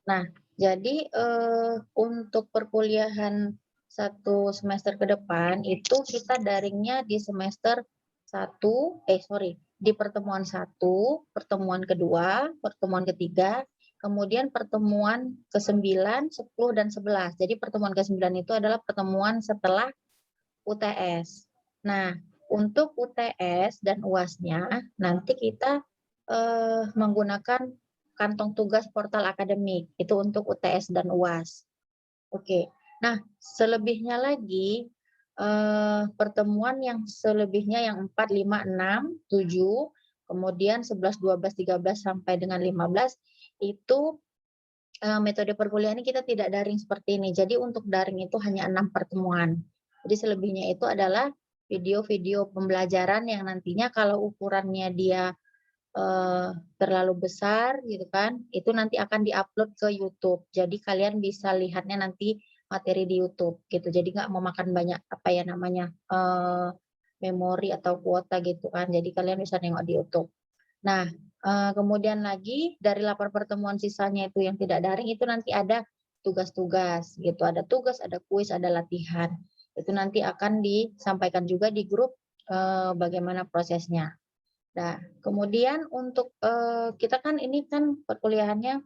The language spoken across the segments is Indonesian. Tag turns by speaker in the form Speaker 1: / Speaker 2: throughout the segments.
Speaker 1: Nah, jadi untuk perkuliahan 1 semester ke depan itu kita daringnya di semester 1, di pertemuan 1, pertemuan kedua, pertemuan ketiga, kemudian pertemuan ke-9, 10, dan 11. Jadi pertemuan ke-9 itu adalah pertemuan setelah UTS. Nah, untuk UTS dan UAS-nya nanti kita menggunakan kantong tugas portal akademik, itu untuk UTS dan UAS. Oke. Nah, selebihnya lagi pertemuan yang selebihnya yang 4, 5, 6, 7, kemudian 11, 12, 13 sampai dengan 15 itu metode perkuliahan ini kita tidak daring seperti ini. Jadi untuk daring itu hanya 6 pertemuan. Jadi selebihnya itu adalah video-video pembelajaran yang nantinya kalau ukurannya dia terlalu besar gitu kan, itu nanti akan diupload ke YouTube. Jadi kalian bisa lihatnya nanti materi di YouTube gitu. Jadi nggak memakan banyak apa ya namanya memori atau kuota gitu kan. Jadi kalian bisa nengok di YouTube. Nah, kemudian lagi dari 8 pertemuan sisanya itu yang tidak daring itu nanti ada tugas-tugas gitu. Ada tugas, ada kuis, ada latihan. Itu nanti akan disampaikan juga di grup bagaimana prosesnya. Nah, kemudian untuk kita kan ini kan perkuliahannya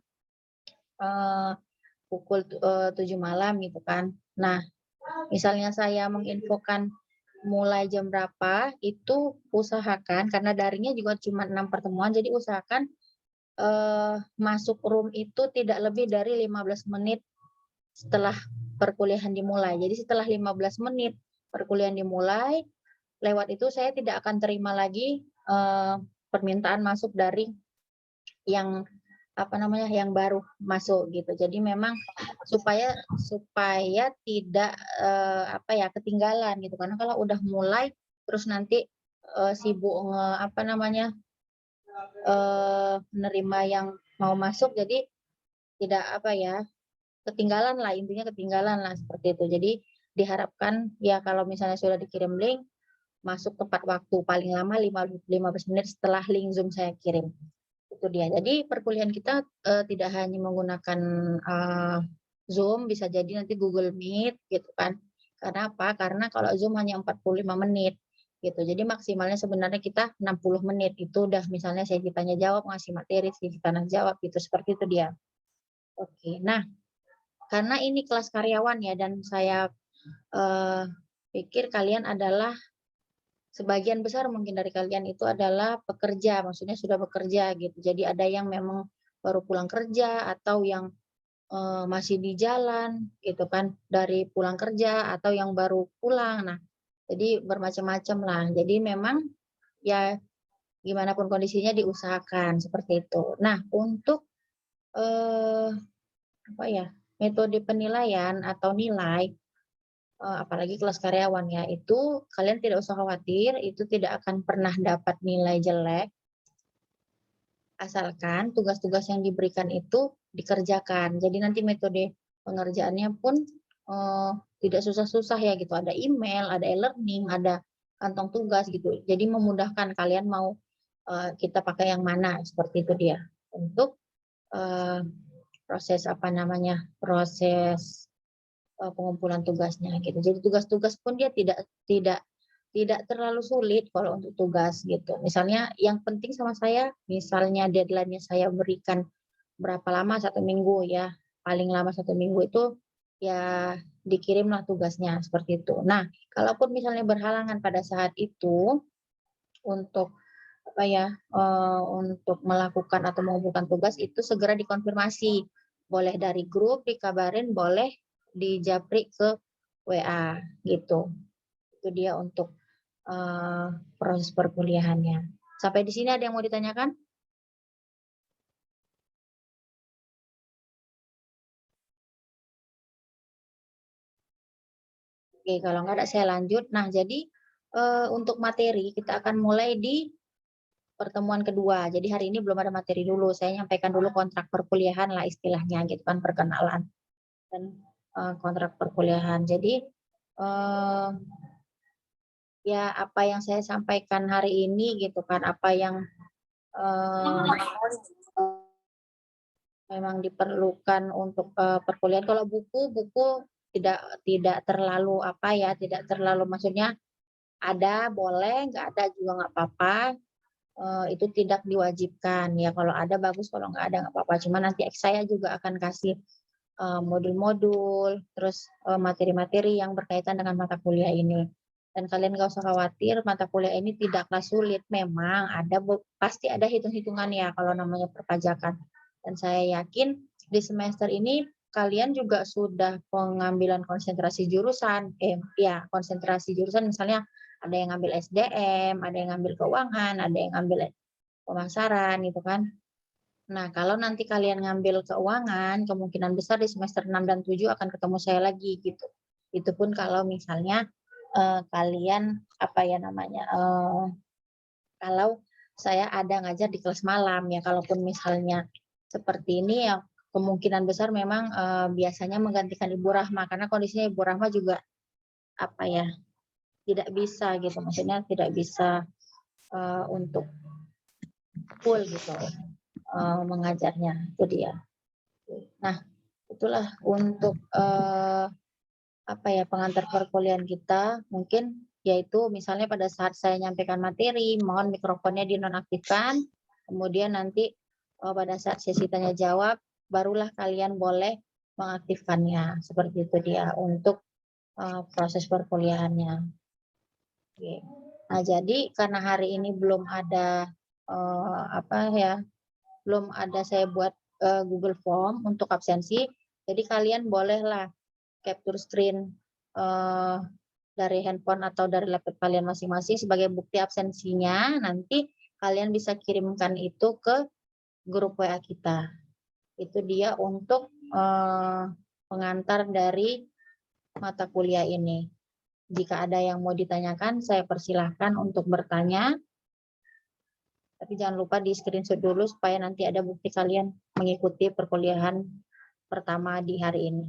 Speaker 1: pukul 7 malam gitu kan. Nah, misalnya saya menginfokan mulai jam berapa, itu usahakan karena daringnya juga cuma 6 pertemuan, jadi usahakan masuk room itu tidak lebih dari 15 menit setelah perkuliahan dimulai. Jadi setelah 15 menit perkuliahan dimulai, lewat itu saya tidak akan terima lagi permintaan masuk dari yang apa namanya yang baru masuk gitu. Jadi memang supaya supaya tidak apa ya ketinggalan gitu. Karena kalau udah mulai terus nanti sibuk apa namanya menerima yang mau masuk jadi tidak apa ya ketinggalan lah intinya ketinggalan lah seperti itu. Jadi diharapkan ya kalau misalnya sudah dikirim link masuk tepat waktu paling lama 15 menit setelah link Zoom saya kirim. Itu dia. Jadi perkuliahan kita tidak hanya menggunakan Zoom, bisa jadi nanti Google Meet gitu kan. Karena apa? Karena kalau Zoom hanya 45 menit gitu. Jadi maksimalnya sebenarnya kita 60 menit. Itu udah misalnya saya ditanya jawab, ngasih materi, saya tanya jawab gitu. Seperti itu dia. Oke. Nah, karena ini kelas karyawan ya dan saya eh, pikir kalian adalah sebagian besar mungkin dari kalian itu adalah pekerja, maksudnya sudah bekerja gitu. Jadi ada yang memang baru pulang kerja atau yang masih di jalan gitu kan dari pulang kerja atau yang baru pulang. Nah, jadi bermacam-macam lah. Jadi memang ya gimana pun kondisinya diusahakan seperti itu. Nah, untuk apa ya metode penilaian atau nilai apalagi kelas karyawan ya, itu kalian tidak usah khawatir, itu tidak akan pernah dapat nilai jelek, asalkan tugas-tugas yang diberikan itu dikerjakan. Jadi nanti metode pengerjaannya pun eh, tidak susah-susah ya gitu. Ada email, ada e-learning, ada kantong tugas gitu. Jadi memudahkan kalian mau kita pakai yang mana seperti itu dia. Untuk eh, proses apa namanya proses pengumpulan tugasnya gitu. Jadi tugas-tugas pun dia tidak tidak terlalu sulit kalau untuk tugas gitu. Misalnya yang penting sama saya, misalnya deadline-nya saya berikan berapa lama 1 minggu ya, paling lama 1 minggu itu ya dikirimlah tugasnya seperti itu. Nah, kalaupun misalnya berhalangan pada saat itu untuk apa ya untuk melakukan atau mengumpulkan tugas itu segera dikonfirmasi. Boleh dari grup dikabarin, boleh di japri ke WA gitu. Itu dia untuk proses perkuliahannya. Sampai di sini ada yang mau ditanyakan? Oke, kalau nggak ada saya lanjut. Nah, jadi untuk materi kita akan mulai di pertemuan kedua. Jadi hari ini belum ada materi dulu. Saya nyampaikan dulu kontrak perkuliahan lah istilahnya gitu kan perkenalan dan kontrak perkuliahan. Jadi eh, ya apa yang saya sampaikan hari ini gitu kan, apa yang eh, memang diperlukan untuk, perkuliahan. Kalau buku tidak terlalu apa ya, tidak terlalu maksudnya ada boleh, nggak ada juga nggak apa-apa, itu tidak diwajibkan. Ya kalau ada bagus, kalau nggak ada nggak apa-apa. Cuma nanti saya juga akan kasih, modul-modul, terus, materi-materi yang berkaitan dengan mata kuliah ini. Dan kalian nggak usah khawatir, mata kuliah ini tidaklah sulit. Memang pasti ada hitung-hitungan ya kalau namanya perpajakan. Dan saya yakin di semester ini kalian juga sudah pengambilan konsentrasi jurusan, ya konsentrasi jurusan misalnya ada yang ngambil SDM, ada yang ngambil keuangan, ada yang ngambil pemasaran gitu kan. Nah, kalau nanti kalian ngambil keuangan, kemungkinan besar di semester 6 dan 7 akan ketemu saya lagi gitu. Itu pun kalau misalnya, kalian apa ya namanya, kalau saya ada ngajar di kelas malam ya, kalaupun misalnya seperti ini ya kemungkinan besar memang, biasanya menggantikan Ibu Rahma, karena kondisinya Ibu Rahma juga apa ya, tidak bisa gitu, maksudnya tidak bisa, untuk full gitu, mengajarnya, itu dia. Nah, itulah untuk, apa ya, pengantar perkuliahan kita, mungkin yaitu misalnya pada saat saya nyampaikan materi, mohon mikrofonnya dinonaktifkan, kemudian nanti, pada saat sesi tanya jawab, barulah kalian boleh mengaktifkannya, seperti itu dia untuk, proses perkuliahannya. Oke. Nah, jadi karena hari ini belum ada, apa ya, belum ada saya buat, Google Form untuk absensi, jadi kalian bolehlah capture screen, eee, dari handphone atau dari laptop kalian masing-masing sebagai bukti absensinya, nanti kalian bisa kirimkan itu ke grup WA kita. Itu dia untuk, pengantar dari mata kuliah ini. Jika ada yang mau ditanyakan, saya persilahkan untuk bertanya, tapi jangan lupa di-screenshot dulu supaya nanti ada bukti kalian mengikuti perkuliahan pertama di hari ini.